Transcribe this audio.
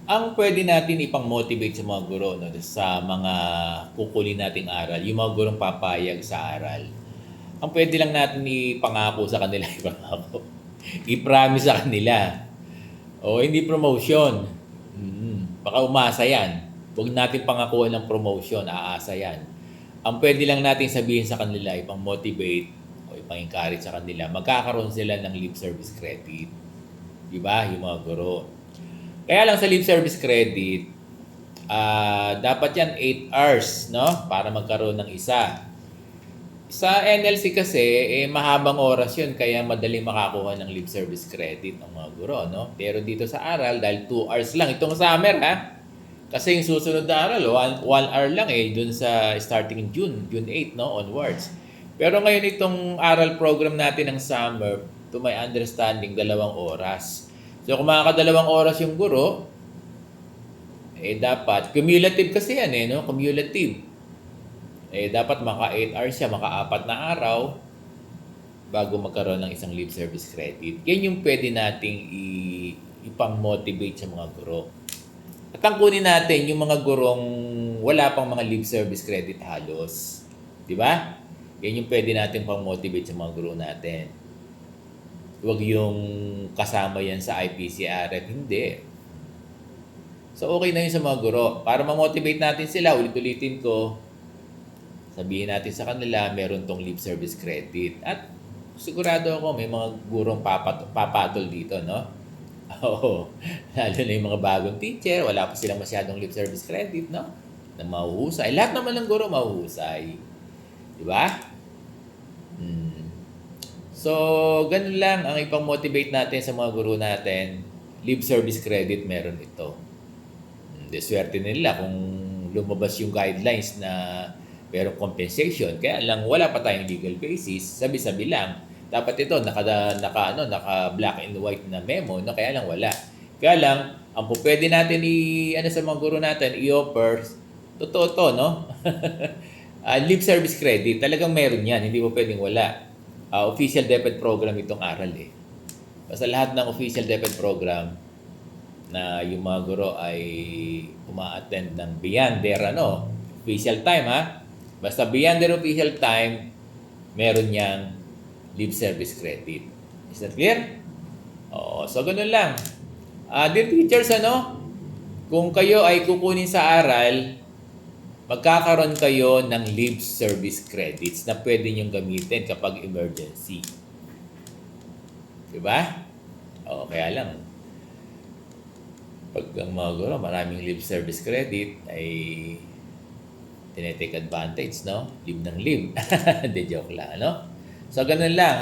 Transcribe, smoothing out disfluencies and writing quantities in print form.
Ang pwede natin ipang-motivate sa mga guro 'no, sa mga kukunin nating aral, yung mga gurong papayag sa aral. Ang pwede lang natin ipangako sa kanila, ipangako, i-promise sa kanila, o hindi promotion, baka umasa 'yan. Huwag natin pangakuan ng promotion, aasa 'yan. Ang pwede lang natin sabihin sa kanila, ipang-motivate o ipang-encourage sa kanila, magkakaroon sila ng lip service credit. 'Di ba, yung mga guro. Kaya lang sa lip service credit, dapat yan 8 hours, no? Para magkaroon ng isa. Sa NLC kasi, mahabang oras yun, kaya madaling makakuha ng lip service credit ng mga guro, no? Pero dito sa aral, dahil 2 hours lang, itong summer, ha? Kasi yung susunod na aral, 1 hour lang dun sa starting in June 8, no? Onwards. Pero ngayon itong aral program natin ng summer, to my understanding, 2 oras. So kung makakadalawang oras yung guro, dapat, cumulative kasi yan no? Cumulative. Dapat maka 8 hours siya, maka 4 na araw bago magkaroon ng isang lip service credit. Yan yung pwede nating ipang-motivate sa mga guro. At ang kunin natin yung mga gurong wala pang mga lip service credit halos. Di ba? Yan yung pwede natin pang-motivate sa mga guro natin. Huwag yung kasama yan sa IPCRF. Hindi. So, okay na yun sa mga guro. Para ma-motivate natin sila, ulit-ulitin ko, sabihin natin sa kanila, meron tong lip service credit. At sigurado ako, may mga gurong papatol dito, no? Oo. Lalo na yung mga bagong teacher, wala pa silang masyadong lip service credit, no? Na mahuhusay. Lahat naman ng guro mahuhusay. Di ba? So, ganun lang ang ipang-motivate natin sa mga guro natin. Lip service credit, meron ito. Swerte nila kung lumabas yung guidelines na merong compensation. Kaya lang, wala pa tayong legal basis. Sabi-sabi lang. Dapat ito, naka black and white na memo, no? Kaya lang wala. Kaya lang, ang pwede natin sa mga guro natin, i-offer, totoo to, no? Lip service credit, talagang meron yan. Hindi mo pwedeng wala. Official DepEd program itong aral Basta lahat ng official DepEd program na yung mga guro ay uma-attend ng beyond their official time Basta beyond their official time, meron niyang lip service credit. Is that clear? So ganun lang. Dear teachers, kung kayo ay kukunin sa aral, magkakaroon kayo ng lip service credits na pwede niyong gamitin kapag emergency. Diba? Kaya lang, pag ang mga guro, maraming lip service credit, ay tinetake advantage, no? Lib ng lib. Hindi, joke lang, So, ganun lang,